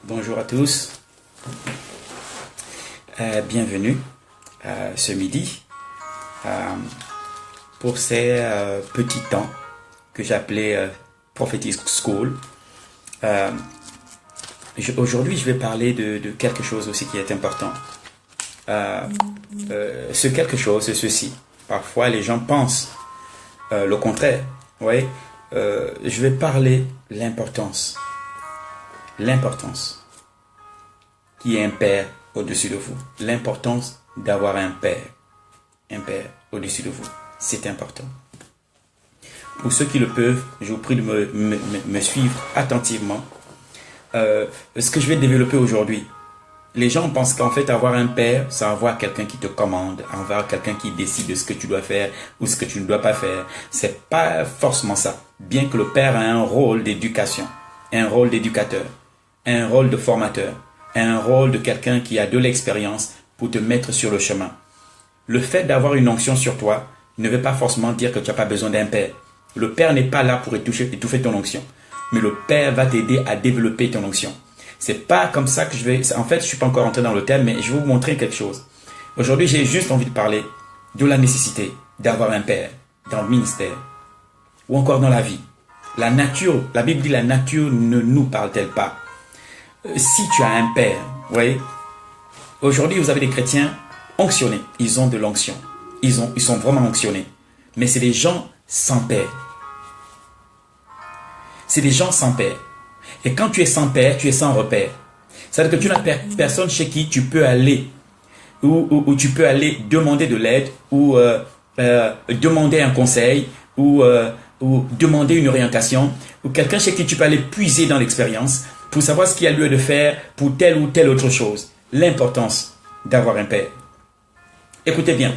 Bonjour à tous, bienvenue ce midi pour ces petits temps que j'appelais Prophetic School. Aujourd'hui, je vais parler de quelque chose aussi qui est important. Ce quelque chose, c'est ceci. Parfois, les gens pensent le contraire. Oui, je vais parler l'importance qui est un père au-dessus de vous. L'importance d'avoir un père au-dessus de vous. C'est important. Pour ceux qui le peuvent, je vous prie de me suivre attentivement. Ce que je vais développer aujourd'hui, les gens pensent qu'en fait avoir un père, c'est avoir quelqu'un qui te commande, avoir quelqu'un qui décide de ce que tu dois faire ou ce que tu ne dois pas faire. C'est pas forcément ça. Bien que le père a un rôle d'éducation, un rôle d'éducateur, un rôle de formateur, un rôle de quelqu'un qui a de l'expérience pour te mettre sur le chemin. Le fait d'avoir une onction sur toi ne veut pas forcément dire que tu n'as pas besoin d'un père. Le père n'est pas là pour étouffer ton onction, mais le père va t'aider à développer ton onction. C'est pas comme ça que je vais... En fait, je suis pas encore entré dans le thème, mais je vais vous montrer quelque chose. Aujourd'hui, j'ai juste envie de parler de la nécessité d'avoir un père dans le ministère ou encore dans la vie. La nature, la Bible dit la nature ne nous parle-t-elle pas? Si tu as un père, vous voyez, aujourd'hui vous avez des chrétiens onctionnés, ils ont de l'onction, ils sont vraiment onctionnés, mais c'est des gens sans père. C'est des gens sans père. Et quand tu es sans père, tu es sans repère. C'est-à-dire que tu n'as personne chez qui tu peux aller, ou tu peux aller demander de l'aide, ou demander un conseil, ou demander une orientation, ou quelqu'un chez qui tu peux aller puiser dans l'expérience pour savoir ce qu'il y a lieu de faire pour telle ou telle autre chose. L'importance d'avoir un père. Écoutez bien,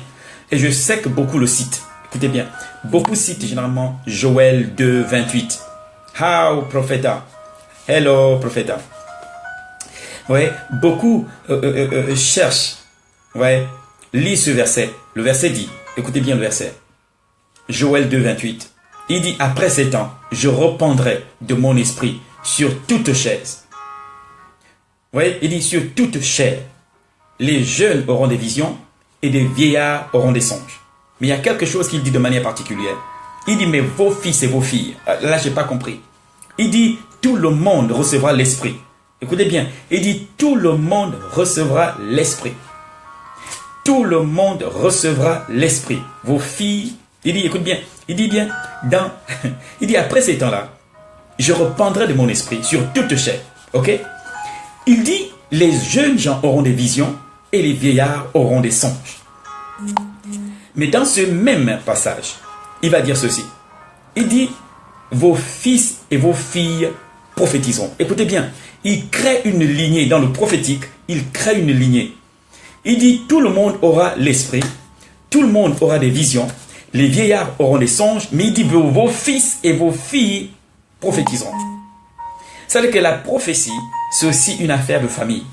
et je sais que beaucoup le citent. Écoutez bien, beaucoup citent généralement Joël 2, 28. How, prophète? Hello, prophète. Ouais, beaucoup cherchent, ouais, lisent ce verset. Le verset dit, écoutez bien le verset. Joël 2, 28. Il dit, après ces temps, je reprendrai de mon esprit sur toute chaise. Oui, il dit sur toute chair. Les jeunes auront des visions et des vieillards auront des songes. Mais il y a quelque chose qu'il dit de manière particulière. Il dit, mais vos fils et vos filles. Là, je n'ai pas compris. Il dit, tout le monde recevra l'esprit. Écoutez bien. Il dit, tout le monde recevra l'esprit. Tout le monde recevra l'esprit. Vos filles. Il dit, écoute bien. Il dit bien, il dit, après ces temps-là, je reprendrai de mon esprit sur toute chair. Ok? Il dit, les jeunes gens auront des visions et les vieillards auront des songes. Mais dans ce même passage, il va dire ceci. Il dit, vos fils et vos filles prophétiseront. Écoutez bien, il crée une lignée dans le prophétique, il crée une lignée. Il dit, tout le monde aura l'esprit, tout le monde aura des visions, les vieillards auront des songes, mais il dit, vos fils et vos filles prophétiseront. C'est-à-dire que la prophétie, c'est aussi une affaire de famille.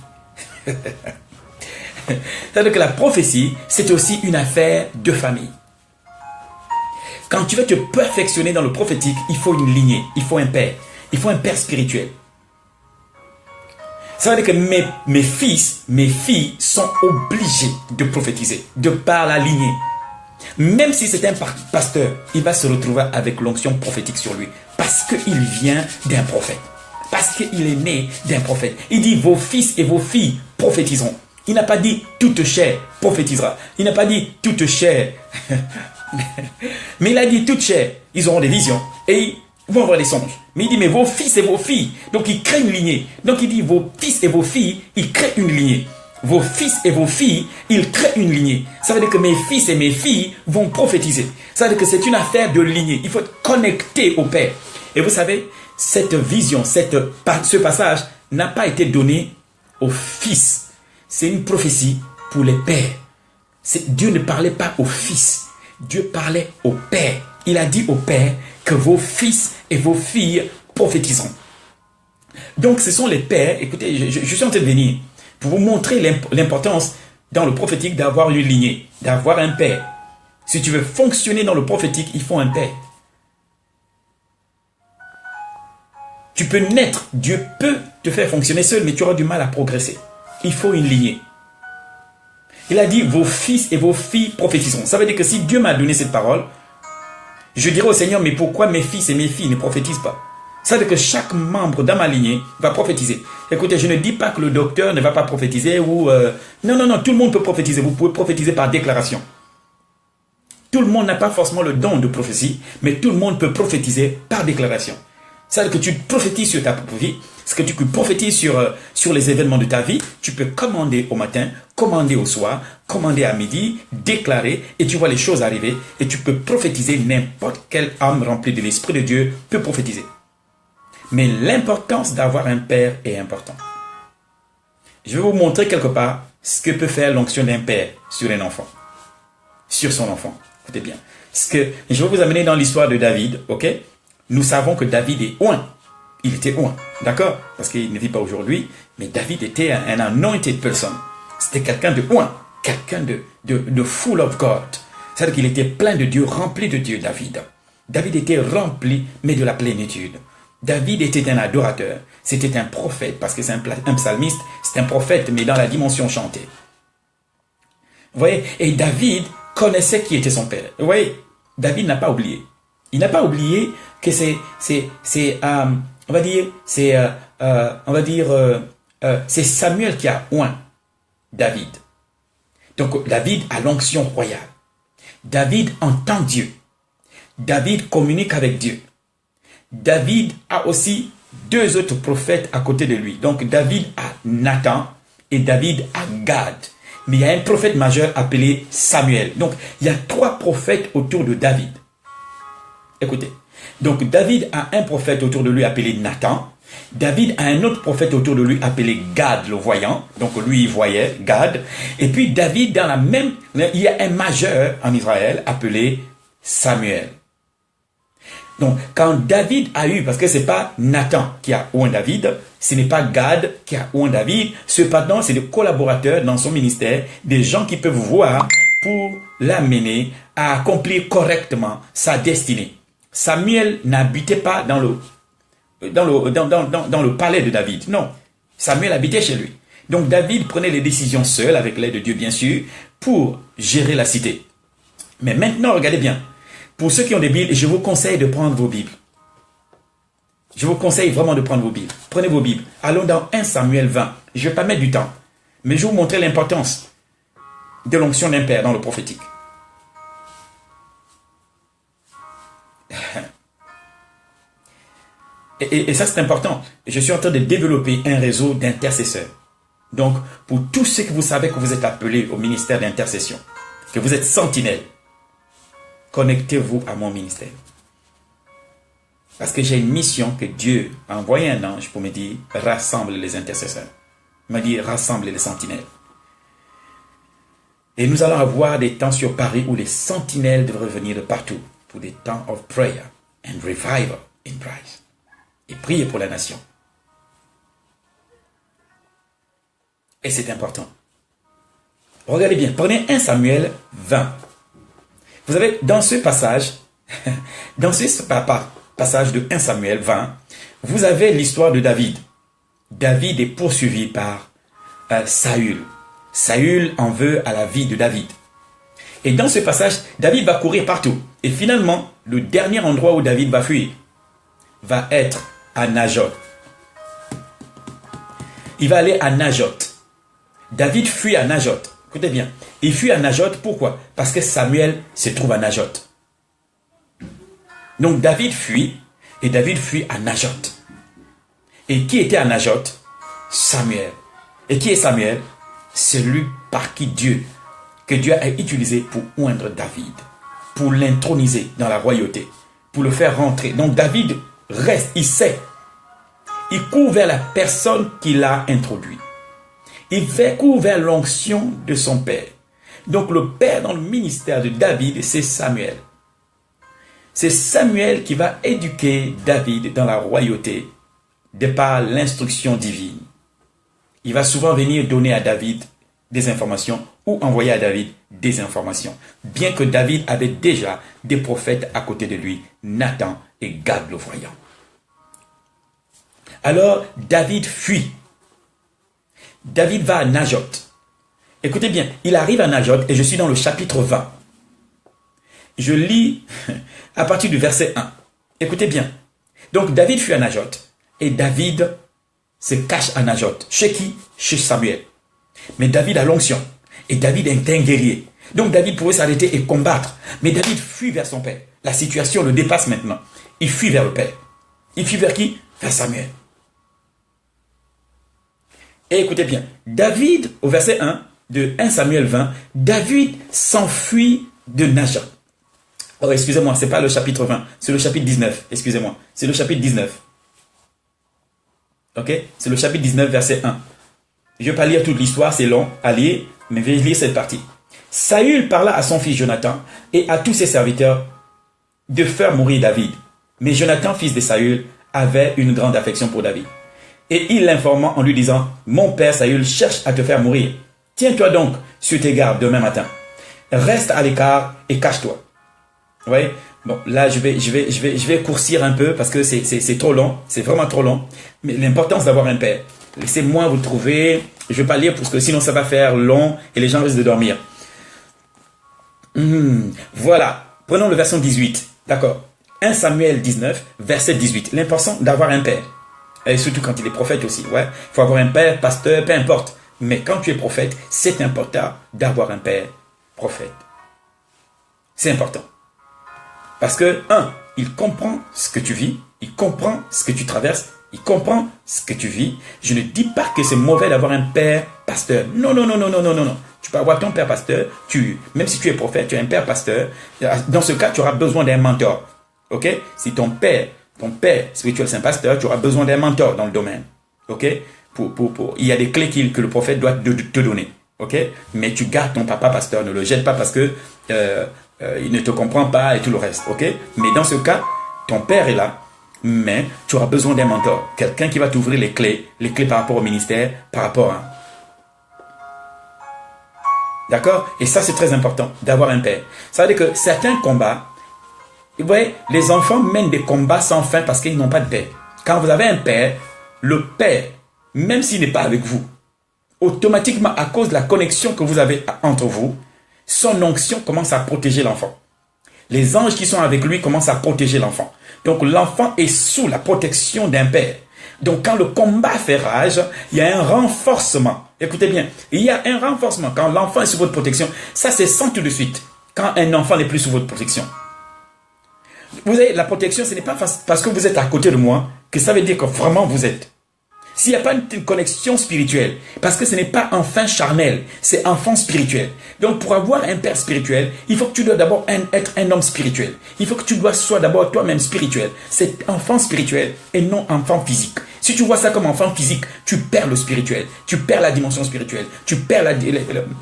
C'est-à-dire que la prophétie, c'est aussi une affaire de famille. Quand tu veux te perfectionner dans le prophétique, il faut une lignée, il faut un père spirituel. Ça veut dire que mes fils, mes filles sont obligés de prophétiser, de par la lignée. Même si c'est un pasteur, il va se retrouver avec l'onction prophétique sur lui. Parce qu'il vient d'un prophète. Parce qu'il est né d'un prophète. Il dit, vos fils et vos filles prophétiseront. Il n'a pas dit, toute chair prophétisera. Il n'a pas dit, toute chair. Mais il a dit, toute chair. Ils auront des visions. Et ils vont avoir des songes. Mais il dit, mais vos fils et vos filles. Donc il crée une lignée. Donc il dit, vos fils et vos filles, il crée une lignée. Vos fils et vos filles, ils créent une lignée. Ça veut dire que mes fils et mes filles vont prophétiser. Ça veut dire que c'est une affaire de lignée. Il faut être connecté au Père. Et vous savez, cette vision, ce passage n'a pas été donné aux fils. C'est une prophétie pour les pères. Dieu ne parlait pas aux fils. Dieu parlait au Père. Il a dit au Père que vos fils et vos filles prophétiseront. Donc ce sont les pères. Écoutez, je suis en train de venir pour vous montrer l'importance dans le prophétique d'avoir une lignée, d'avoir un père. Si tu veux fonctionner dans le prophétique, il faut un père. Tu peux naître, Dieu peut te faire fonctionner seul, mais tu auras du mal à progresser. Il faut une lignée. Il a dit, vos fils et vos filles prophétiseront. Ça veut dire que si Dieu m'a donné cette parole, je dirai au Seigneur, mais pourquoi mes fils et mes filles ne prophétisent pas? Ça veut dire que chaque membre dans ma lignée va prophétiser. Écoutez, je ne dis pas que le docteur ne va pas prophétiser ou... Non, non, non, tout le monde peut prophétiser. Vous pouvez prophétiser par déclaration. Tout le monde n'a pas forcément le don de prophétie, mais tout le monde peut prophétiser par déclaration. C'est-à-dire que tu prophétises sur ta propre vie, ce que tu prophétises sur les événements de ta vie, tu peux commander au matin, commander au soir, commander à midi, déclarer, et tu vois les choses arriver, et tu peux prophétiser. N'importe quelle âme remplie de l'Esprit de Dieu peut prophétiser. Mais l'importance d'avoir un père est importante. Je vais vous montrer quelque part ce que peut faire l'onction d'un père sur un enfant, sur son enfant. Écoutez bien. Je vais vous amener dans l'histoire de David, ok? Nous savons que David est oint. Il était oint, d'accord? Parce qu'il ne vit pas aujourd'hui, mais David était un anointed person. C'était quelqu'un de oint, quelqu'un de full of God. C'est-à-dire qu'il était plein de Dieu, rempli de Dieu, David. David était rempli, mais de la plénitude. David était un adorateur. C'était un prophète, parce que c'est un psalmiste, c'est un prophète, mais dans la dimension chantée. Vous voyez? Et David connaissait qui était son père. Vous voyez? David n'a pas oublié. Il n'a pas oublié que c'est Samuel qui a oint David. Donc David a l'onction royale. David entend Dieu. David communique avec Dieu. David a aussi deux autres prophètes à côté de lui. Donc David a Nathan et David a Gad. Mais il y a un prophète majeur appelé Samuel. Donc il y a trois prophètes autour de David. Écoutez. Donc David a un prophète autour de lui appelé Nathan. David a un autre prophète autour de lui appelé Gad le voyant. Donc lui il voyait Gad. Et puis David dans la même... Il y a un majeur en Israël appelé Samuel. Donc quand David a eu... Parce que ce n'est pas Nathan qui a oint David. Ce n'est pas Gad qui a oint David. Cependant c'est des collaborateurs dans son ministère. Des gens qui peuvent voir pour l'amener à accomplir correctement sa destinée. Samuel n'habitait pas dans le palais de David. Non, Samuel habitait chez lui. Donc David prenait les décisions seul, avec l'aide de Dieu bien sûr, pour gérer la cité. Mais maintenant, regardez bien. Pour ceux qui ont des Bibles, je vous conseille de prendre vos Bibles. Je vous conseille vraiment de prendre vos Bibles. Prenez vos Bibles. Allons dans 1 Samuel 20. Je ne vais pas mettre du temps. Mais je vais vous montrer l'importance de l'onction d'un père dans le prophétique. Et ça c'est important. Je suis en train de développer un réseau d'intercesseurs. Donc pour tous ceux que vous savez que vous êtes appelés au ministère d'intercession, que vous êtes sentinelles, connectez-vous à mon ministère. Parce que j'ai une mission que Dieu a envoyé un ange pour me dire rassemble les intercesseurs. Il m'a dit rassemble les sentinelles. Et nous allons avoir des temps sur Paris où les sentinelles devraient venir de partout pour des temps of prayer and revival in Christ. Et prier pour la nation. Et c'est important. Regardez bien, prenez 1 Samuel 20. Vous avez dans ce passage, passage de 1 Samuel 20, vous avez l'histoire de David. David est poursuivi par Saül. Saül en veut à la vie de David. Et dans ce passage, David va courir partout. Et finalement, le dernier endroit où David va fuir va être à Najot. Il va aller à Najot. David fuit à Najot. Écoutez bien. Il fuit à Najot. Pourquoi? Parce que Samuel se trouve à Najot. Donc David fuit. Et David fuit à Najot. Et qui était à Najot? Samuel. Et qui est Samuel? Celui par qui que Dieu a utilisé pour oindre David. Pour l'introniser dans la royauté. Pour le faire rentrer. Donc David reste, il sait. Il court vers la personne qui l'a introduit. Il court vers l'onction de son père. Donc le père dans le ministère de David, c'est Samuel. C'est Samuel qui va éduquer David dans la royauté de par l'instruction divine. Il va souvent venir donner à David des informations ou envoyer à David des informations. Bien que David avait déjà des prophètes à côté de lui, Nathan et Gad le voyant. Alors, David fuit. David va à Najoth. Écoutez bien, il arrive à Najoth et je suis dans le chapitre 20. Je lis à partir du verset 1. Écoutez bien. Donc, David fuit à Najoth et David se cache à Najoth. Chez qui? Chez Samuel. Mais David a l'onction et David est un guerrier. Donc, David pouvait s'arrêter et combattre. Mais David fuit vers son père. La situation le dépasse maintenant. Il fuit vers le père. Il fuit vers qui? Vers Samuel. Et écoutez bien, David, au verset 1 de 1 Samuel 20, David s'enfuit de Najoth. Oh, excusez-moi, ce n'est pas le chapitre 20, c'est le chapitre 19, excusez-moi, c'est le chapitre 19. Ok? C'est le chapitre 19, verset 1. Je ne vais pas lire toute l'histoire, c'est long à lire, mais je vais lire cette partie. Saül parla à son fils Jonathan et à tous ses serviteurs de faire mourir David. Mais Jonathan, fils de Saül, avait une grande affection pour David. Et il l'informa en lui disant, mon père Saül cherche à te faire mourir. Tiens-toi donc sur tes gardes demain matin. Reste à l'écart et cache-toi. Vous voyez? Bon, là, je vais courcir un peu parce que c'est trop long. C'est vraiment trop long. Mais l'importance d'avoir un père. Laissez-moi vous trouver. Je ne vais pas lire parce que sinon ça va faire long et les gens risquent de dormir. Voilà. Prenons le verset 18. D'accord. 1 Samuel 19, verset 18. L'importance d'avoir un père. Et surtout quand il est prophète aussi. Ouais. Il faut avoir un père, pasteur, peu importe. Mais quand tu es prophète, c'est important d'avoir un père prophète. C'est important. Parce que, il comprend ce que tu vis, il comprend ce que tu traverses, il comprend ce que tu vis. Je ne dis pas que c'est mauvais d'avoir un père pasteur. Non, non, non, non, non, non, non, non. Tu peux avoir ton père pasteur, même si tu es prophète, tu as un père pasteur. Dans ce cas, tu auras besoin d'un mentor. Ok? Si ton père spirituel, c'est un pasteur, tu auras besoin d'un mentor dans le domaine. Ok? Il y a des clés que le prophète doit te donner. Ok? Mais tu gardes ton papa pasteur, ne le jette pas parce que il ne te comprend pas et tout le reste. Ok? Mais dans ce cas, ton père est là, mais tu auras besoin d'un mentor. Quelqu'un qui va t'ouvrir les clés par rapport au ministère, par rapport à... D'accord? Et ça, c'est très important d'avoir un père. Ça veut dire que certains combats, vous voyez, les enfants mènent des combats sans fin parce qu'ils n'ont pas de père. Quand vous avez un père, le père, même s'il n'est pas avec vous, automatiquement, à cause de la connexion que vous avez entre vous, son onction commence à protéger l'enfant. Les anges qui sont avec lui commencent à protéger l'enfant. Donc, l'enfant est sous la protection d'un père. Donc, quand le combat fait rage, il y a un renforcement. Écoutez bien, il y a un renforcement. Quand l'enfant est sous votre protection, ça se sent tout de suite. Quand un enfant n'est plus sous votre protection. Vous savez, la protection, ce n'est pas parce que vous êtes à côté de moi que ça veut dire que vraiment vous êtes. S'il n'y a pas une connexion spirituelle, parce que ce n'est pas enfant charnel, c'est enfant spirituel. Donc pour avoir un père spirituel, il faut que tu dois d'abord être un homme spirituel. Il faut que tu sois d'abord toi-même spirituel. C'est enfant spirituel et non enfant physique. Si tu vois ça comme enfant physique, tu perds le spirituel, tu perds la dimension spirituelle, tu perds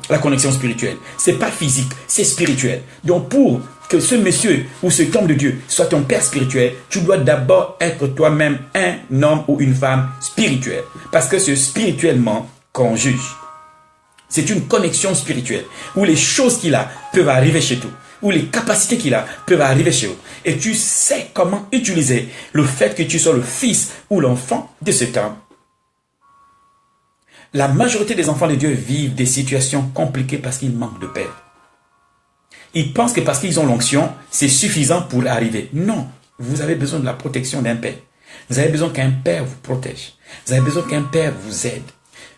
la connexion spirituelle. C'est pas physique, c'est spirituel. Donc pour que ce monsieur ou cet homme de Dieu soit ton père spirituel, tu dois d'abord être toi-même un homme ou une femme spirituelle. Parce que c'est spirituellement qu'on juge. C'est une connexion spirituelle où les choses qu'il a peuvent arriver chez toi, où les capacités qu'il a peuvent arriver chez vous. Et tu sais comment utiliser le fait que tu sois le fils ou l'enfant de cet homme. La majorité des enfants de Dieu vivent des situations compliquées parce qu'ils manquent de père. Ils pensent que parce qu'ils ont l'onction, c'est suffisant pour arriver. Non, vous avez besoin de la protection d'un père. Vous avez besoin qu'un père vous protège. Vous avez besoin qu'un père vous aide.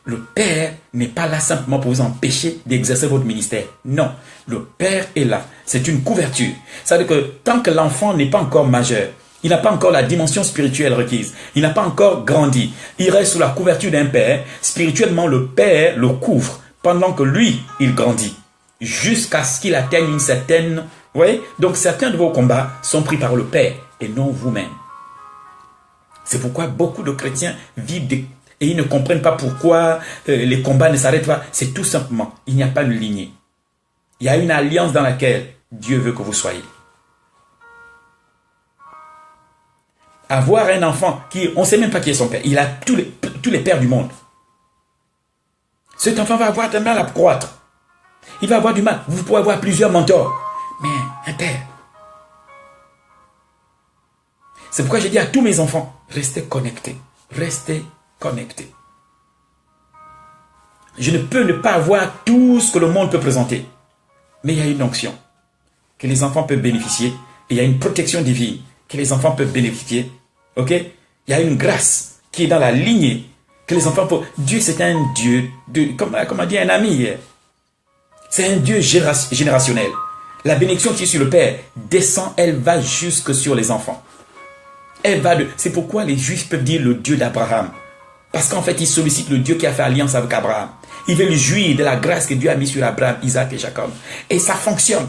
Le père n'est pas là simplement pour vous empêcher d'exercer votre ministère. Non, le père est là. C'est une couverture. Ça veut dire que tant que l'enfant n'est pas encore majeur, il n'a pas encore la dimension spirituelle requise, il n'a pas encore grandi, il reste sous la couverture d'un père. Spirituellement, le père le couvre pendant que lui, il grandit. Jusqu'à ce qu'il atteigne une certaine... Vous voyez? Donc certains de vos combats sont pris par le Père et non vous-même. C'est pourquoi beaucoup de chrétiens vivent et ils ne comprennent pas pourquoi les combats ne s'arrêtent pas. C'est tout simplement, il n'y a pas de lignée. Il y a une alliance dans laquelle Dieu veut que vous soyez. Avoir un enfant qui, on ne sait même pas qui est son père, il a tous les pères du monde. Cet enfant va avoir du mal à croître. Il va avoir du mal. Vous pouvez avoir plusieurs mentors. Mais un père. C'est pourquoi j'ai dit à tous mes enfants, restez connectés. restez connectés. Je ne peux ne pas avoir tout ce que le monde peut présenter. Mais il y a une onction que les enfants peuvent bénéficier. Et il y a une protection divine que les enfants peuvent bénéficier. Ok? Il y a une grâce qui est dans la lignée que les enfants peuvent... Dieu, c'est un Dieu, comme a dit un ami hier. C'est un Dieu générationnel. La bénédiction qui est sur le Père descend, elle va jusque sur les enfants. C'est pourquoi les Juifs peuvent dire le Dieu d'Abraham. Parce qu'en fait, ils sollicitent le Dieu qui a fait alliance avec Abraham. Ils veulent jouir de la grâce que Dieu a mise sur Abraham, Isaac et Jacob. Et ça fonctionne.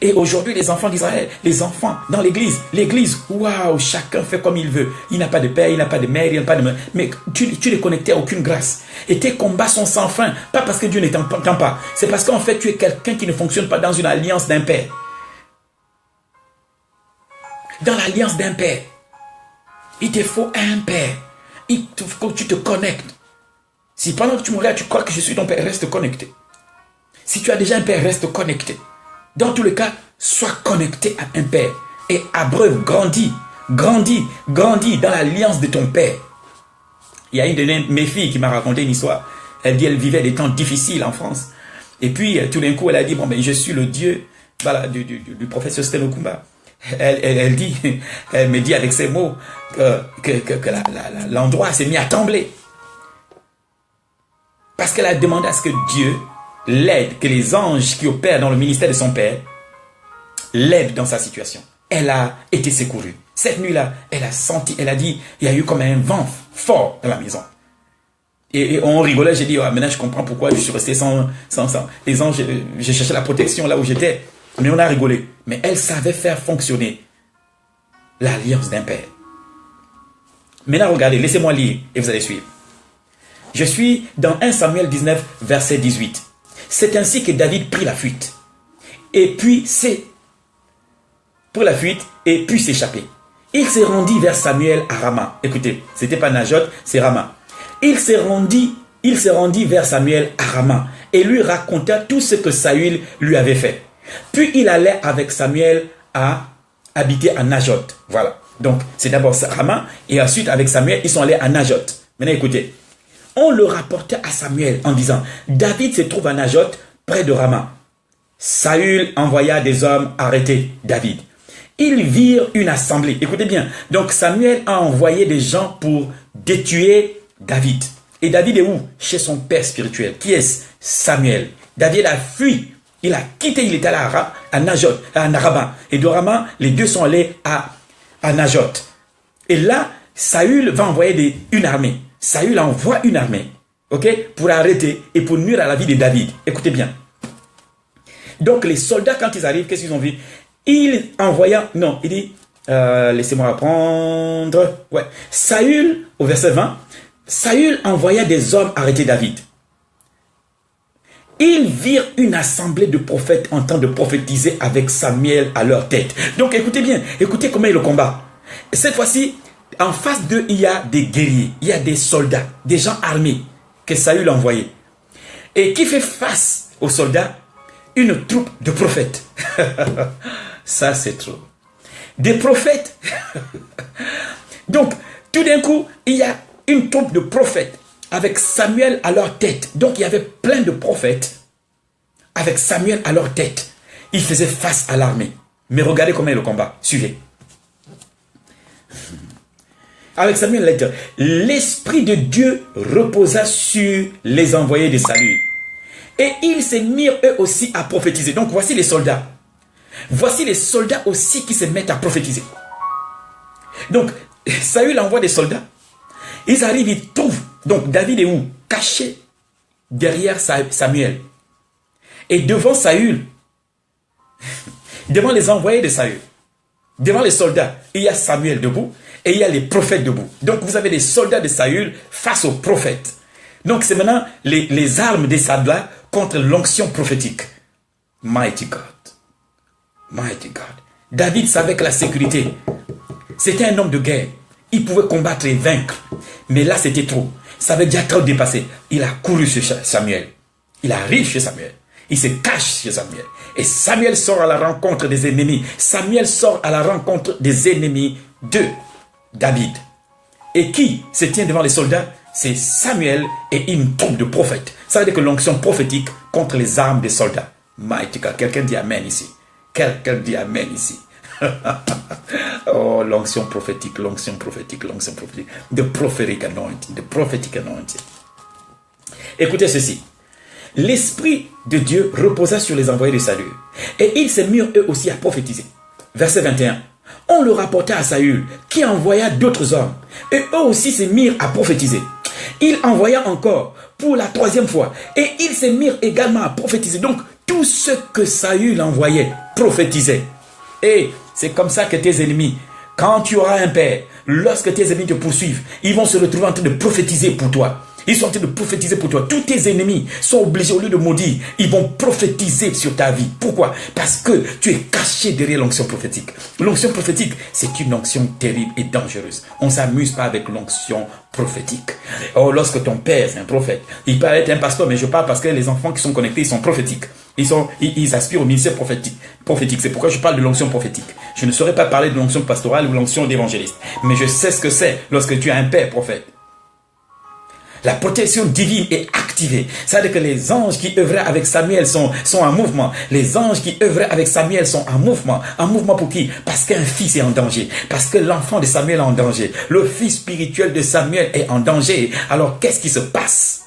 Et aujourd'hui, les enfants d'Israël, les enfants dans l'église, waouh, chacun fait comme il veut. Il n'a pas de père, il n'a pas de mère, il n'a pas de mère. Mais tu n'es connecté à aucune grâce. Et tes combats sont sans fin. Pas parce que Dieu ne t'entend pas. C'est parce qu'en fait, tu es quelqu'un qui ne fonctionne pas dans une alliance d'un père. Dans l'alliance d'un père. Il te faut un père. Il faut que tu te connectes. Si pendant que tu me regardes, tu crois que je suis ton père, reste connecté. Si tu as déjà un père, reste connecté. Dans tous les cas, sois connecté à un père. Et abreuve, grandis dans l'alliance de ton père. Il y a une de mes filles qui m'a raconté une histoire. Elle dit qu'elle vivait des temps difficiles en France. Et puis, tout d'un coup, elle a dit, bon, ben, je suis le Dieu voilà, du professeur Sten Okumba. Elle me dit avec ces mots que l'endroit s'est mis à trembler. Parce qu'elle a demandé à ce que Dieu l'aide, que les anges qui opèrent dans le ministère de son père l'aident dans sa situation. Elle a été secourue. Cette nuit-là, elle a senti, elle a dit, il y a eu comme un vent fort dans la maison. Et on rigolait, j'ai dit, oh, maintenant je comprends pourquoi je suis resté sans les anges, j'ai cherché la protection là où j'étais. Mais on a rigolé. Mais elle savait faire fonctionner l'alliance d'un père. Maintenant, regardez, laissez-moi lire et vous allez suivre. Je suis dans 1 Samuel 19, verset 18. C'est ainsi que David prit la fuite. Et puis s'échapper. Il se rendit vers Samuel à Rama. Écoutez, c'était pas Najot, c'est Rama. Il se rendit vers Samuel à Rama et lui raconta tout ce que Saül lui avait fait. Puis il allait avec Samuel à habiter à Najot. Voilà. Donc, c'est d'abord Rama et ensuite avec Samuel, ils sont allés à Najot. Maintenant, écoutez. On le rapportait à Samuel en disant, David se trouve à Najot, près de Rama. Saül envoya des hommes arrêter David. Ils virent une assemblée. Écoutez bien. Donc, Samuel a envoyé des gens pour détuer David. Et David est où? Chez son père spirituel. Qui est Samuel? David a fui. Il a quitté, il était allé à Najot, à Rama. Et de Rama, les deux sont allés à Najot. Et là, Saül va envoyer une armée. Saül envoie une armée, ok, pour arrêter et pour nuire à la vie de David. Écoutez bien. Donc, les soldats, quand ils arrivent, qu'est-ce qu'ils ont vu? Il dit, laissez-moi apprendre. Ouais. Saül, au verset 20, Saül envoya des hommes arrêter David. Ils virent une assemblée de prophètes en train de prophétiser avec Samuel à leur tête. Donc, écoutez bien, écoutez comment est le combat. Cette fois-ci, en face d'eux, il y a des guerriers, il y a des soldats, des gens armés que Saül a envoyés. Et qui fait face aux soldats? Une troupe de prophètes. Ça, c'est trop. Des prophètes. Donc, tout d'un coup, il y a une troupe de prophètes avec Samuel à leur tête. Donc, il y avait plein de prophètes avec Samuel à leur tête. Ils faisaient face à l'armée. Mais regardez comment est le combat. Suivez. Avec Samuel, l'Esprit de Dieu reposa sur les envoyés de Saül. Et ils se mirent eux aussi à prophétiser. Donc voici les soldats. Voici les soldats aussi qui se mettent à prophétiser. Donc Saül envoie des soldats. Ils arrivent, ils trouvent. Donc David est où? Caché derrière Samuel. Et devant Saül, devant les envoyés de Saül, devant les soldats, il y a Samuel debout. Et il y a les prophètes debout. Donc vous avez les soldats de Saül face aux prophètes. Donc c'est maintenant les armes des soldats contre l'onction prophétique. Mighty God. Mighty God. David savait que la sécurité, c'était un homme de guerre. Il pouvait combattre et vaincre. Mais là c'était trop. Ça avait déjà trop dépassé. Il a couru chez Samuel. Il arrive chez Samuel. Il se cache chez Samuel. Et Samuel sort à la rencontre des ennemis. Samuel sort à la rencontre des ennemis de David. Et qui se tient devant les soldats? C'est Samuel et une troupe de prophètes. Ça veut dire que l'onction prophétique contre les armes des soldats. Mighty God. Quelqu'un dit Amen ici. Quelqu'un dit Amen ici. Oh, l'onction prophétique, l'onction prophétique, l'onction prophétique. The prophetic anointing, the prophetic anointing. Écoutez ceci. L'Esprit de Dieu reposa sur les envoyés de salut. Et ils se mirent eux aussi à prophétiser. Verset 21. On le rapporta à Saül, qui envoya d'autres hommes. Et eux aussi se mirent à prophétiser. Il envoya encore pour la troisième fois. Et ils se mirent également à prophétiser. Donc, tout ce que Saül envoyait, prophétisait. Et c'est comme ça que tes ennemis, quand tu auras un père, lorsque tes ennemis te poursuivent, ils vont se retrouver en train de prophétiser pour toi. Ils sont en train de prophétiser pour toi. Tous tes ennemis sont obligés, au lieu de maudire, ils vont prophétiser sur ta vie. Pourquoi? Parce que tu es caché derrière l'onction prophétique. L'onction prophétique, c'est une onction terrible et dangereuse. On ne s'amuse pas avec l'onction prophétique. Oh, lorsque ton père, c'est un prophète, il peut être un pasteur, mais je parle parce que les enfants qui sont connectés, ils sont prophétiques. Ils aspirent au ministère prophétique. C'est pourquoi je parle de l'onction prophétique. Je ne saurais pas parler de l'onction pastorale ou l'onction d'évangéliste. Mais je sais ce que c'est lorsque tu as un père prophète. La protection divine est activée. C'est-à-dire que les anges qui œuvraient avec Samuel sont en mouvement. Les anges qui œuvraient avec Samuel sont en mouvement. En mouvement pour qui? Parce qu'un fils est en danger. Parce que l'enfant de Samuel est en danger. Le fils spirituel de Samuel est en danger. Alors qu'est-ce qui se passe?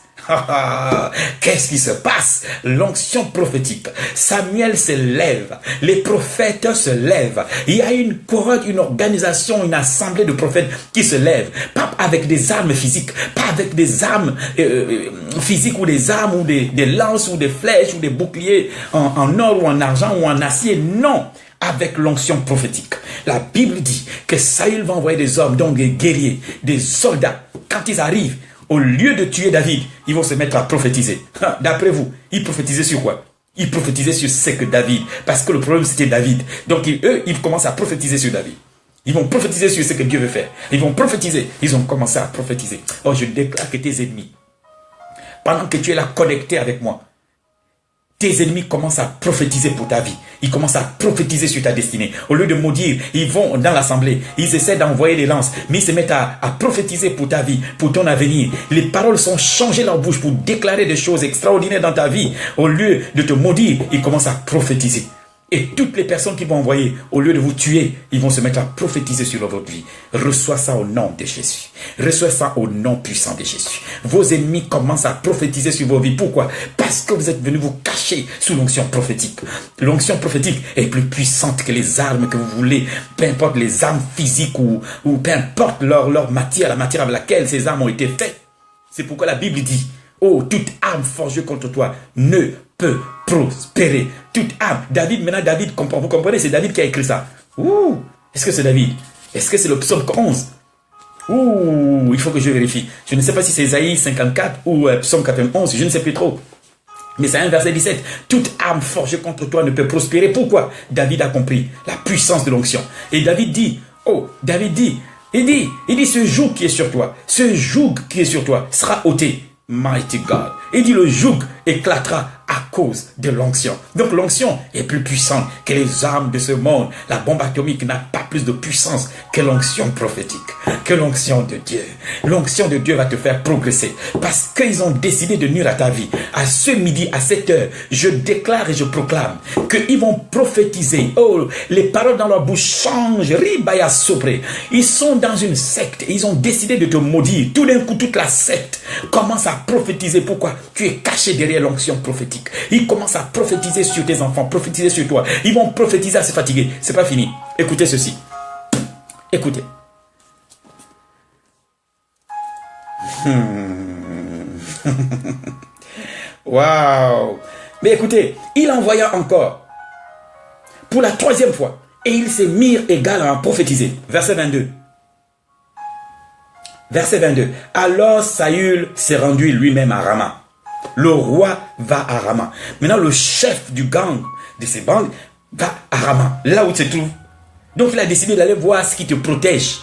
Qu'est-ce qui se passe? L'onction prophétique. Samuel se lève. Les prophètes se lèvent. Il y a une couronne, une organisation, une assemblée de prophètes qui se lèvent. Pas avec des armes physiques. Pas avec des armes physiques ou des armes ou des lances ou des flèches ou des boucliers en or ou en argent ou en acier. Non. Avec l'onction prophétique. La Bible dit que Saül va envoyer des hommes, donc des guerriers, des soldats. Quand ils arrivent, au lieu de tuer David, ils vont se mettre à prophétiser. D'après vous, ils prophétisaient sur quoi? Ils prophétisaient sur ce que David. Parce que le problème, c'était David. Donc, eux, ils commencent à prophétiser sur David. Ils vont prophétiser sur ce que Dieu veut faire. Ils vont prophétiser. Ils ont commencé à prophétiser. Oh, je déclare que tes ennemis, pendant que tu es là connecté avec moi, tes ennemis commencent à prophétiser pour ta vie. Ils commencent à prophétiser sur ta destinée. Au lieu de maudire, ils vont dans l'assemblée. Ils essaient d'envoyer des lances. Mais ils se mettent à prophétiser pour ta vie, pour ton avenir. Les paroles sont changées leur bouche pour déclarer des choses extraordinaires dans ta vie. Au lieu de te maudire, ils commencent à prophétiser. Et toutes les personnes qui vont envoyer, au lieu de vous tuer, ils vont se mettre à prophétiser sur votre vie. Reçois ça au nom de Jésus. Reçois ça au nom puissant de Jésus. Vos ennemis commencent à prophétiser sur vos vies. Pourquoi? Parce que vous êtes venus vous cacher sous l'onction prophétique. L'onction prophétique est plus puissante que les armes que vous voulez. Peu importe les armes physiques ou peu importe leur matière, la matière avec laquelle ces armes ont été faites. C'est pourquoi la Bible dit, oh, toute arme forgée contre toi ne peut prospérer. Toute arme. David, vous comprenez, c'est David qui a écrit ça. Ouh, est-ce que c'est David? Est-ce que c'est le psaume 11? Ouh, il faut que je vérifie. Je ne sais pas si c'est Isaïe 54 ou psaume 91, je ne sais plus trop. Mais c'est un verset 17. Toute arme forgée contre toi ne peut prospérer. Pourquoi? David a compris la puissance de l'onction. Et David dit, il dit, ce joug qui est sur toi, sera ôté. Mighty God. Il dit, le joug éclatera à cause de l'onction. Donc l'onction est plus puissante que les armes de ce monde. La bombe atomique n'a pas plus de puissance que l'onction prophétique, que l'onction de Dieu. L'onction de Dieu va te faire progresser parce qu'ils ont décidé de nuire à ta vie. À ce midi, à 7 heures, je déclare et je proclame qu'ils vont prophétiser. Oh, les paroles dans leur bouche changent. Ribaya sopré. Ils sont dans une secte. Ils ont décidé de te maudire. Tout d'un coup, toute la secte commence à prophétiser. Pourquoi? Tu es caché derrière l'onction prophétique. Ils commencent à prophétiser sur tes enfants, prophétiser sur toi. Ils vont prophétiser à se fatiguer. C'est pas fini. Écoutez ceci. Écoutez. Waouh. Mais écoutez, il envoya encore pour la troisième fois. Et ils se mirent égal à prophétiser. Verset 22. Verset 22. Alors Saül s'est rendu lui-même à Rama. Le roi va à Rama. Maintenant, le chef du gang de ces bandes va à Rama, là où il se trouve. Donc, il a décidé d'aller voir ce qui te protège.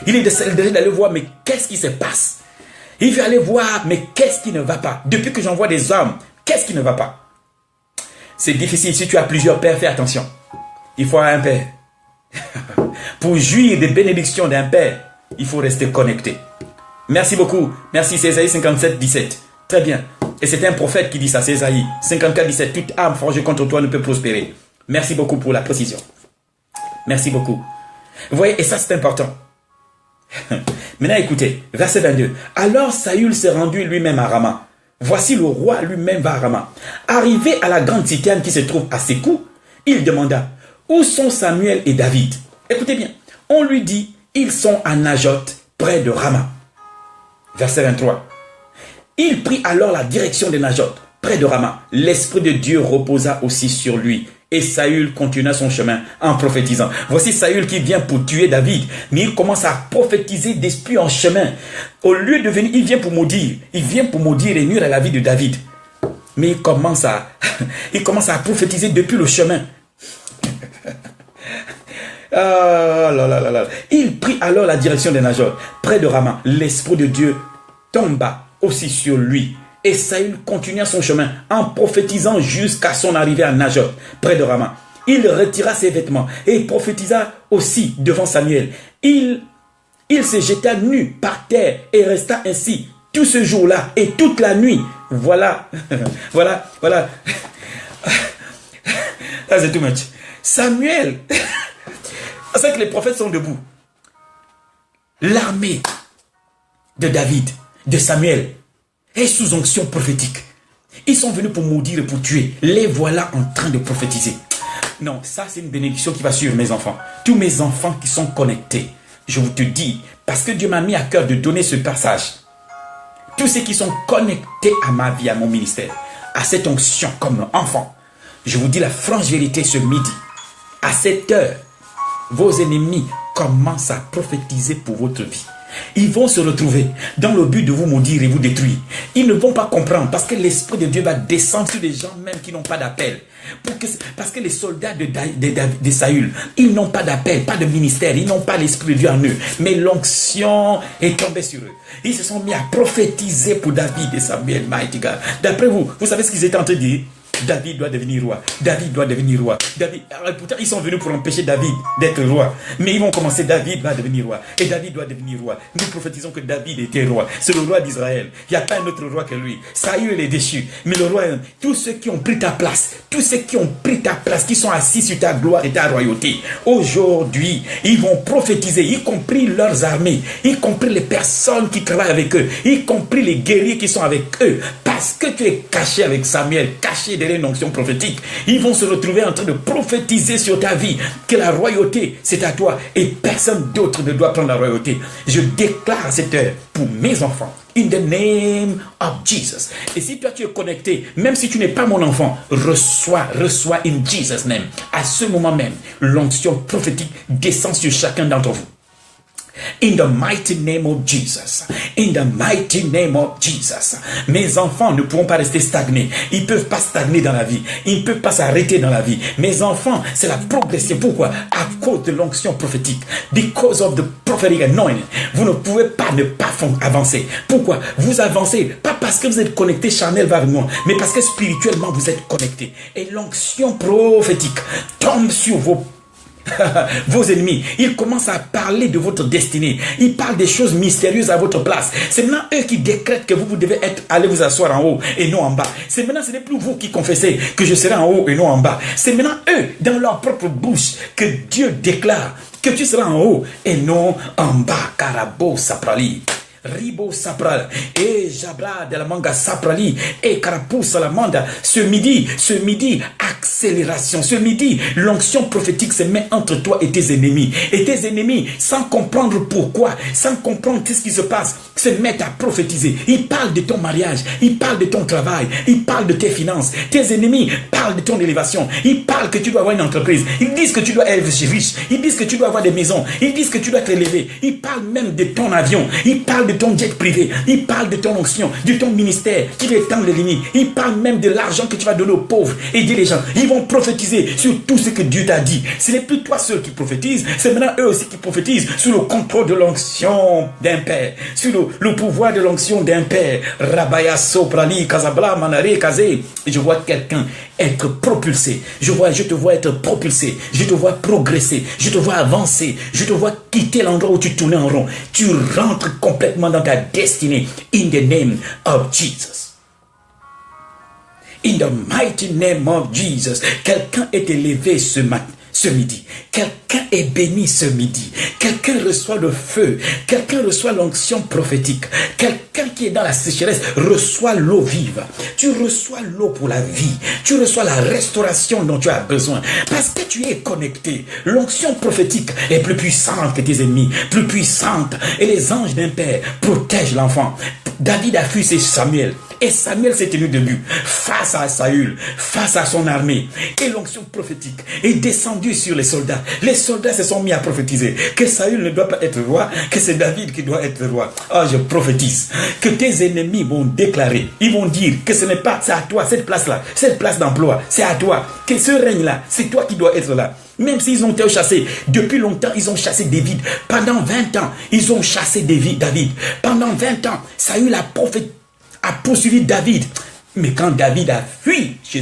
Il est décidé d'aller voir, mais qu'est-ce qui se passe? Il veut aller voir, mais qu'est-ce qui ne va pas? Depuis que j'envoie des hommes, qu'est-ce qui ne va pas? C'est difficile. Si tu as plusieurs pères, fais attention. Il faut un père. Pour jouir des bénédictions d'un père, il faut rester connecté. Merci beaucoup. Merci, c'est Ésaïe 57, 17. Très bien. Et c'est un prophète qui dit ça, c'est Ésaïe 54, 17. Toute arme forgée contre toi ne peut prospérer. Merci beaucoup pour la précision. Merci beaucoup. Vous voyez, et ça c'est important. Maintenant écoutez, verset 22. Alors Saül s'est rendu lui-même à Rama. Voici le roi lui-même va à Rama. Arrivé à la grande citerne qui se trouve à ses coups, il demanda, où sont Samuel et David? Écoutez bien, on lui dit, ils sont à Najoth, près de Rama. Verset 23. Il prit alors la direction de Najoth, près de Rama. L'Esprit de Dieu reposa aussi sur lui. Et Saül continua son chemin en prophétisant. Voici Saül qui vient pour tuer David. Mais il commence à prophétiser d'esprit en chemin. Au lieu de venir, il vient pour maudire. Il vient pour maudire et nuire à la vie de David. Mais il commence à prophétiser depuis le chemin. Il prit alors la direction de Najoth, près de Rama. L'Esprit de Dieu tomba aussi sur lui. Et Saül continua son chemin en prophétisant jusqu'à son arrivée à Najoth, près de Rama. Il retira ses vêtements et prophétisa aussi devant Samuel. Il se jeta nu par terre et resta ainsi tout ce jour-là et toute la nuit. Voilà. Voilà. C'est too much. Samuel, c'est que les prophètes sont debout. L'armée de David, de Samuel, est sous onction prophétique. Ils sont venus pour maudire et pour tuer. Les voilà en train de prophétiser. Non, ça c'est une bénédiction qui va suivre mes enfants. Tous mes enfants qui sont connectés, je vous te dis, parce que Dieu m'a mis à cœur de donner ce passage. Tous ceux qui sont connectés à ma vie, à mon ministère, à cette onction comme enfant, je vous dis la franche vérité ce midi. À cette heure, vos ennemis commencent à prophétiser pour votre vie. Ils vont se retrouver dans le but de vous maudire et vous détruire. Ils ne vont pas comprendre parce que l'Esprit de Dieu va descendre sur des gens même qui n'ont pas d'appel. Parce que les soldats de Saül, ils n'ont pas d'appel, pas de ministère, ils n'ont pas l'Esprit de Dieu en eux. Mais l'onction est tombée sur eux. Ils se sont mis à prophétiser pour David et Samuel, mighty God. D'après vous, vous savez ce qu'ils étaient en train de dire? David doit devenir roi. David doit devenir roi. Pourtant, ils sont venus pour empêcher David d'être roi. Mais ils vont commencer, David va devenir roi. Et David doit devenir roi. Nous prophétisons que David était roi. C'est le roi d'Israël. Il n'y a pas un autre roi que lui. Saül est déchu. Mais le roi, tous ceux qui ont pris ta place, tous ceux qui ont pris ta place, qui sont assis sur ta gloire et ta royauté, aujourd'hui, ils vont prophétiser, y compris leurs armées, y compris les personnes qui travaillent avec eux, y compris les guerriers qui sont avec eux. Parce que tu es caché avec Samuel, caché derrière une onction prophétique, ils vont se retrouver en train de prophétiser sur ta vie que la royauté c'est à toi et personne d'autre ne doit prendre la royauté. Je déclare à cette heure pour mes enfants, in the name of Jesus. Et si toi tu es connecté, même si tu n'es pas mon enfant, reçois in Jesus name. À ce moment même, l'onction prophétique descend sur chacun d'entre vous. In the mighty name of Jesus. In the mighty name of Jesus. Mes enfants ne pourront pas rester stagnés. Ils ne peuvent pas stagner dans la vie. Ils ne peuvent pas s'arrêter dans la vie. Mes enfants, c'est la progression. Pourquoi? À cause de l'onction prophétique. Because of the prophetic anointing. Vous ne pouvez pas ne pas avancer. Pourquoi? Vous avancez, pas parce que vous êtes connecté charnellement, mais parce que spirituellement vous êtes connecté. Et l'onction prophétique tombe sur vos ennemis. Ils commencent à parler de votre destinée. Ils parlent des choses mystérieuses à votre place. C'est maintenant eux qui décrètent que vous devez aller vous asseoir en haut et non en bas. C'est maintenant, ce n'est plus vous qui confessez que je serai en haut et non en bas. C'est maintenant eux, dans leur propre bouche, que Dieu déclare que tu seras en haut et non en bas. Karabo Saprali. Ribo Sapral et Jabra de la manga Saprali et Karapou Salamanda. Ce midi, accélération. Ce midi, l'onction prophétique se met entre toi et tes ennemis. Et tes ennemis, sans comprendre pourquoi, sans comprendre ce qui se passe, se mettent à prophétiser. Ils parlent de ton mariage, ils parlent de ton travail, ils parlent de tes finances. Tes ennemis parlent de ton élévation. Ils parlent que tu dois avoir une entreprise. Ils disent que tu dois être riche. Ils disent que tu dois avoir des maisons. Ils disent que tu dois être élevé. Ils parlent même de ton avion. Ils parlent de ton jet privé. Ils parlent de ton onction, de ton ministère qui va étendre les limites. Ils parlent même de l'argent que tu vas donner aux pauvres, aider les gens. Ils vont prophétiser sur tout ce que Dieu t'a dit. Ce n'est plus toi seul qui prophétise, c'est maintenant eux aussi qui prophétisent sous le contrôle de l'onction d'un père, sur le pouvoir de l'onction d'un père. Rabaya Soprali, Kazabla, Manare, Kazé. Et je vois quelqu'un être propulsé. Je te vois être propulsé. Je te vois progresser. Je te vois avancer. Je te vois quitter l'endroit où tu tournais en rond. Tu rentres complètement dans ta destinée. In the name of Jesus. In the mighty name of Jesus. Quelqu'un est élevé ce midi. Quelqu'un est béni ce midi. Quelqu'un reçoit le feu. Quelqu'un reçoit l'onction prophétique. Quelqu'un qui est dans la sécheresse reçoit l'eau vive. Tu reçois l'eau pour la vie. Tu reçois la restauration dont tu as besoin. Parce que tu es connecté. L'onction prophétique est plus puissante que tes ennemis. Plus puissante. Et les anges d'un père protègent l'enfant. David a fui Samuel. Et Samuel s'est tenu debout face à Saül, face à son armée. Et l'onction prophétique est descendue sur les soldats. Les soldats se sont mis à prophétiser que Saül ne doit pas être roi, que c'est David qui doit être roi. Oh, je prophétise que tes ennemis vont déclarer, ils vont dire que ce n'est pas, c'est à toi, cette place-là, cette place d'emploi, c'est à toi, que ce règne-là, c'est toi qui dois être là. Même s'ils ont été chassés, depuis longtemps, ils ont chassé David. Pendant 20 ans, ils ont chassé David. Pendant 20 ans, Saül a poursuivi David. Mais quand David a fui chez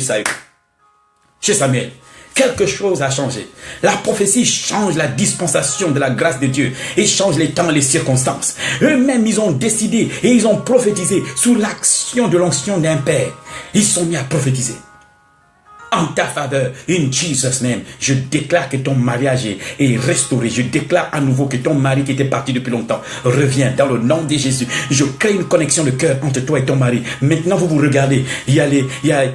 Samuel, quelque chose a changé. La prophétie change la dispensation de la grâce de Dieu et change les temps et les circonstances. Eux-mêmes, ils ont décidé et ils ont prophétisé sous l'action de l'onction d'un père. Ils sont mis à prophétiser en ta faveur, in Jesus' name. Je déclare que ton mariage est restauré. Je déclare à nouveau que ton mari qui était parti depuis longtemps revient dans le nom de Jésus. Je crée une connexion de cœur entre toi et ton mari. Maintenant, vous vous regardez.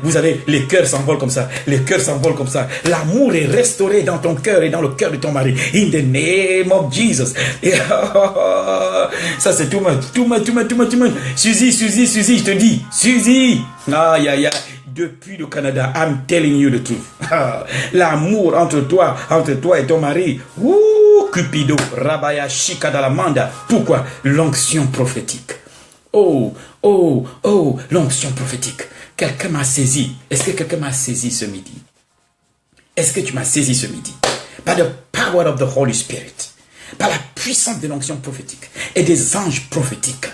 Vous avez, les cœurs s'envolent comme ça. Les cœurs s'envolent comme ça. L'amour est restauré dans ton cœur et dans le cœur de ton mari. In the name of Jesus. Ça, c'est tout much. Suzy, je te dis. Suzy. Aïe, aïe, aïe. Depuis le Canada, I'm telling you the truth. L'amour entre toi et ton mari. Cupido, Rabaya, Shikadalamanda. Pourquoi? L'onction prophétique. Oh, l'onction prophétique. Quelqu'un m'a saisi. Est-ce que quelqu'un m'a saisi ce midi? Est-ce que tu m'as saisi ce midi? By the power of the Holy Spirit. Par la puissance de l'onction prophétique et des anges prophétiques.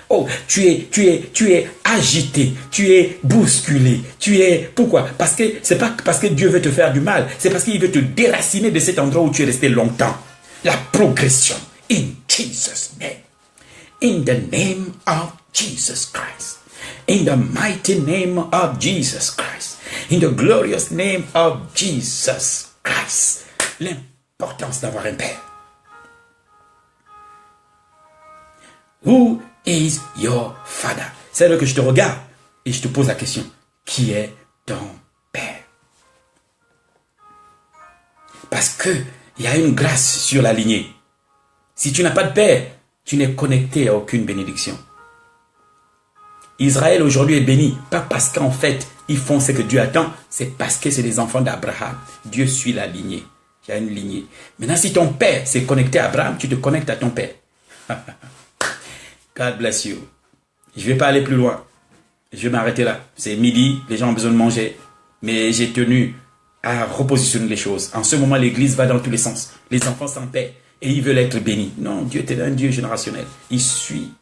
Oh, tu es agité, tu es bousculé, pourquoi? Parce que c'est pas parce que Dieu veut te faire du mal, c'est parce qu'il veut te déraciner de cet endroit où tu es resté longtemps. La progression, in Jesus' name. In the name of Jesus Christ. In the mighty name of Jesus Christ. In the glorious name of Jesus Christ. L'importance d'avoir un père. Who is your father? C'est là que je te regarde et je te pose la question. Qui est ton père? Parce que il y a une grâce sur la lignée. Si tu n'as pas de père, tu n'es connecté à aucune bénédiction. Israël aujourd'hui est béni, pas parce qu'en fait, ils font ce que Dieu attend, c'est parce que c'est des enfants d'Abraham. Dieu suit la lignée. Il y a une lignée. Maintenant, si ton père s'est connecté à Abraham, tu te connectes à ton père. God bless you. Je ne vais pas aller plus loin. Je vais m'arrêter là. C'est midi, les gens ont besoin de manger. Mais j'ai tenu à repositionner les choses. En ce moment, l'église va dans tous les sens. Les enfants s'en paient et ils veulent être bénis. Non, Dieu est un Dieu générationnel. Il suit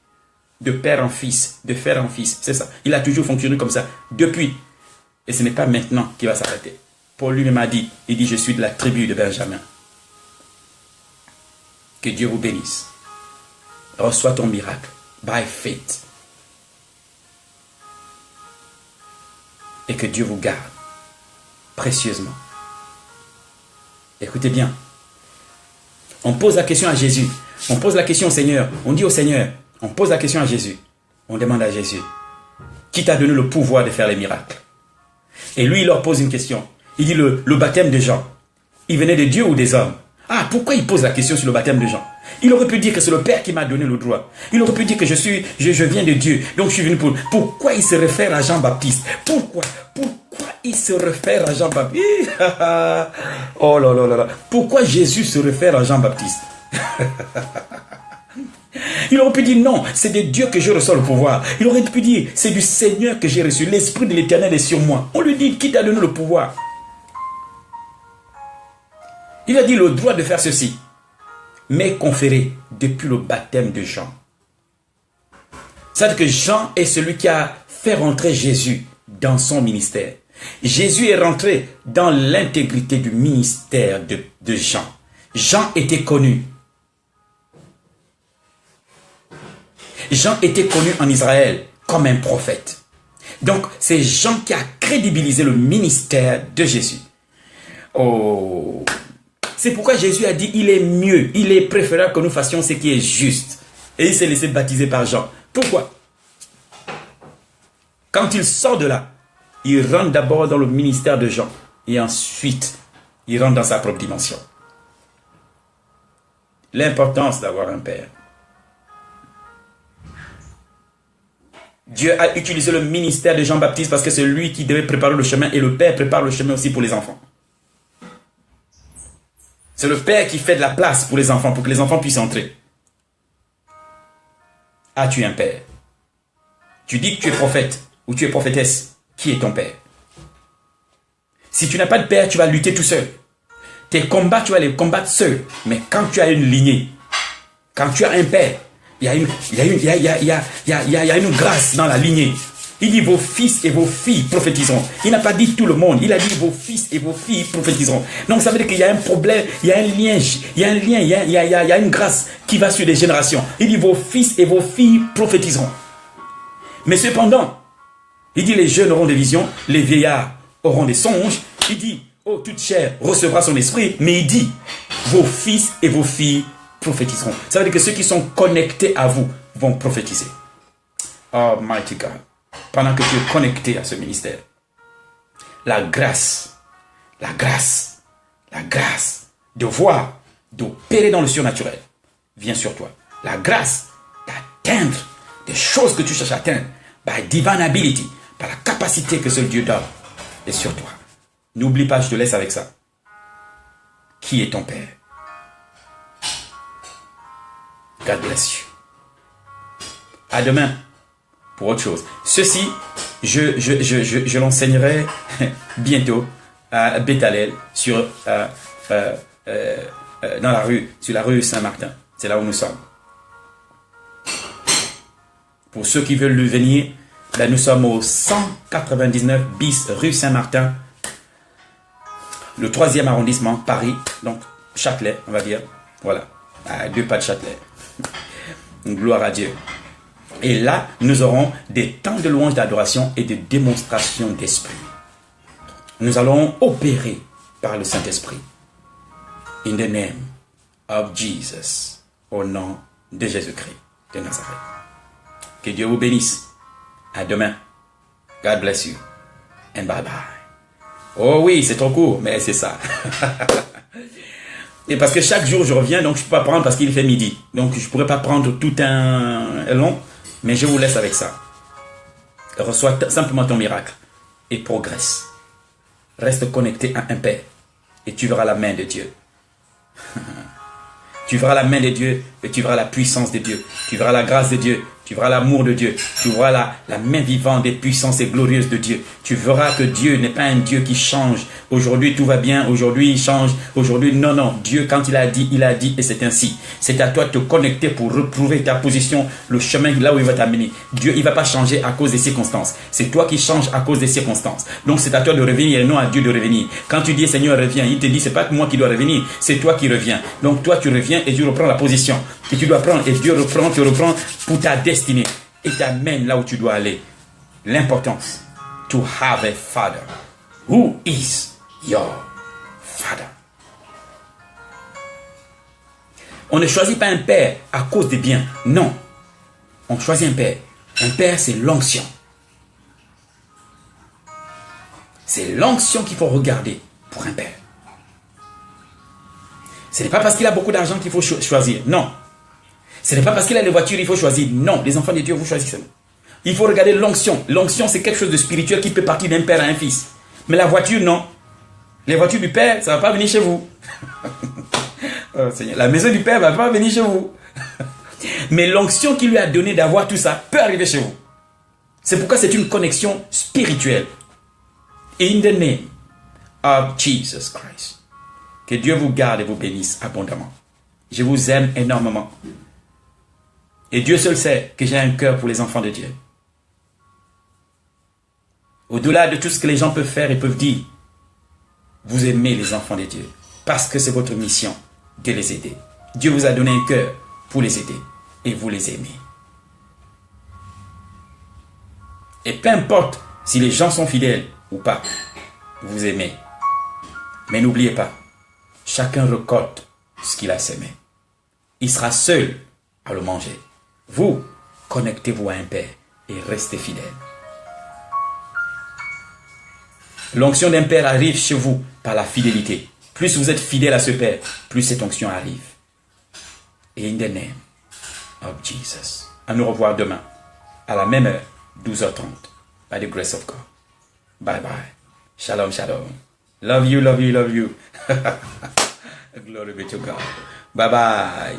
de père en fils, de frère en fils. C'est ça. Il a toujours fonctionné comme ça depuis. Et ce n'est pas maintenant qu'il va s'arrêter. Paul lui-même a dit, il dit, je suis de la tribu de Benjamin. Que Dieu vous bénisse. Reçois ton miracle. By faith. Et que Dieu vous garde précieusement. Écoutez bien. On pose la question à Jésus. On pose la question au Seigneur. On dit au Seigneur. On pose la question à Jésus. On demande à Jésus. Qui t'a donné le pouvoir de faire les miracles? Et lui, il leur pose une question. Il dit le baptême de Jean. Il venait de Dieu ou des hommes? Ah, pourquoi il pose la question sur le baptême de Jean? Il aurait pu dire que c'est le Père qui m'a donné le droit. Il aurait pu dire que je viens de Dieu. Donc je suis venu pour... Pourquoi il se réfère à Jean-Baptiste? Pourquoi il se réfère à Jean-Baptiste? Oh là là là là. Pourquoi Jésus se réfère à Jean-Baptiste? Il aurait pu dire non, c'est de Dieu que je reçois le pouvoir. Il aurait pu dire c'est du Seigneur que j'ai reçu. L'Esprit de l'Éternel est sur moi. On lui dit qui t'a donné le pouvoir? Il a dit le droit de faire ceci, mais conféré depuis le baptême de Jean. C'est-à-dire que Jean est celui qui a fait rentrer Jésus dans son ministère. Jésus est rentré dans l'intégrité du ministère de Jean. Jean était connu. Jean était connu en Israël comme un prophète. Donc, c'est Jean qui a crédibilisé le ministère de Jésus. Oh, c'est pourquoi Jésus a dit, il est mieux, il est préférable que nous fassions ce qui est juste. Et il s'est laissé baptiser par Jean. Pourquoi? Quand il sort de là, il rentre d'abord dans le ministère de Jean. Et ensuite, il rentre dans sa propre dimension. L'importance d'avoir un père. Dieu a utilisé le ministère de Jean-Baptiste parce que c'est lui qui devait préparer le chemin et le Père prépare le chemin aussi pour les enfants. C'est le Père qui fait de la place pour les enfants, pour que les enfants puissent entrer. As-tu un père? Tu dis que tu es prophète ou tu es prophétesse. Qui est ton père? Si tu n'as pas de père, tu vas lutter tout seul. Tes combats, tu vas les combattre seul. Mais quand tu as une lignée, quand tu as un père, il y a une grâce dans la lignée. Il dit vos fils et vos filles prophétiseront. Il n'a pas dit tout le monde. Il a dit vos fils et vos filles prophétiseront. Donc ça veut dire qu'il y a un problème, il y a un lien, il y a une grâce qui va sur les générations. Il dit vos fils et vos filles prophétiseront. Mais cependant, il dit les jeunes auront des visions, les vieillards auront des songes. Il dit, oh, toute chair recevra son esprit. Mais il dit, vos fils et vos filles prophétiseront. Ça veut dire que ceux qui sont connectés à vous vont prophétiser. Oh, mighty God. Pendant que tu es connecté à ce ministère, la grâce de voir, d'opérer dans le surnaturel vient sur toi. La grâce d'atteindre des choses que tu cherches à atteindre, by divine ability, par la capacité que seul Dieu donne, est sur toi. N'oublie pas, je te laisse avec ça. Qui est ton Père? God bless you. À demain pour autre chose. Ceci, je l'enseignerai bientôt à Béthalel sur dans la rue, sur la rue Saint-Martin. C'est là où nous sommes. Pour ceux qui veulent le venir, là nous sommes au 199 bis rue Saint-Martin, le 3e arrondissement, Paris, donc Châtelet, on va dire. Voilà, à 2 pas de Châtelet. Gloire à Dieu. Et là, nous aurons des temps de louange, d'adoration et de démonstration d'esprit. Nous allons opérer par le Saint-Esprit. In the name of Jesus. Au nom de Jésus-Christ de Nazareth. Que Dieu vous bénisse. À demain. God bless you. And bye bye. Oh oui, c'est trop court, mais c'est ça. Et parce que chaque jour je reviens, donc je ne peux pas prendre parce qu'il fait midi. Donc je ne pourrais pas prendre tout un long, mais je vous laisse avec ça. Reçois simplement ton miracle et progresse. Reste connecté à un Père et tu verras la main de Dieu. Tu verras la main de Dieu et tu verras la puissance de Dieu. Tu verras la grâce de Dieu. Tu verras l'amour de Dieu. Tu verras la main vivante des puissances et glorieuses de Dieu. Tu verras que Dieu n'est pas un Dieu qui change. Aujourd'hui, tout va bien. Aujourd'hui, il change. Aujourd'hui, non, non. Dieu, quand il a dit et c'est ainsi. C'est à toi de te connecter pour retrouver ta position, le chemin là où il va t'amener. Dieu, il ne va pas changer à cause des circonstances. C'est toi qui changes à cause des circonstances. Donc, c'est à toi de revenir et non à Dieu de revenir. Quand tu dis, Seigneur, reviens, il te dit, c'est pas moi qui dois revenir. C'est toi qui reviens. Donc, toi, tu reviens et tu reprends la position que tu dois prendre et Dieu te reprend pour ta destinée et t'amène là où tu dois aller. L'importance, to have a father who is your father. On ne choisit pas un père à cause des biens. Non. On choisit un père. Un père, c'est l'onction. C'est l'onction qu'il faut regarder pour un père. Ce n'est pas parce qu'il a beaucoup d'argent qu'il faut choisir. Non. Ce n'est pas parce qu'il a des voitures qu'il faut choisir. Non. Les enfants de Dieu, vous choisissez. Il faut regarder l'onction. L'onction, c'est quelque chose de spirituel qui peut partir d'un père à un fils. Mais la voiture, non. Les voitures du père, ça ne va pas venir chez vous. Oh, Seigneur. La maison du père ne va pas venir chez vous. Mais l'onction qui lui a donné d'avoir tout ça peut arriver chez vous. C'est pourquoi c'est une connexion spirituelle. In the name of Jesus Christ. Que Dieu vous garde et vous bénisse abondamment. Je vous aime énormément. Et Dieu seul sait que j'ai un cœur pour les enfants de Dieu. Au-delà de tout ce que les gens peuvent faire et peuvent dire, vous aimez les enfants de Dieu parce que c'est votre mission de les aider. Dieu vous a donné un cœur pour les aider et vous les aimez. Et peu importe si les gens sont fidèles ou pas, vous aimez. Mais n'oubliez pas, chacun récolte ce qu'il a semé. Il sera seul à le manger. Vous, connectez-vous à un Père et restez fidèles. L'onction d'un Père arrive chez vous par la fidélité. Plus vous êtes fidèle à ce Père, plus cette onction arrive. Et in the name of Jesus. À nous revoir demain, à la même heure, 12h30, by the grace of God. Bye bye. Shalom, shalom. Love you, love you, love you. Glory be to God. Bye bye.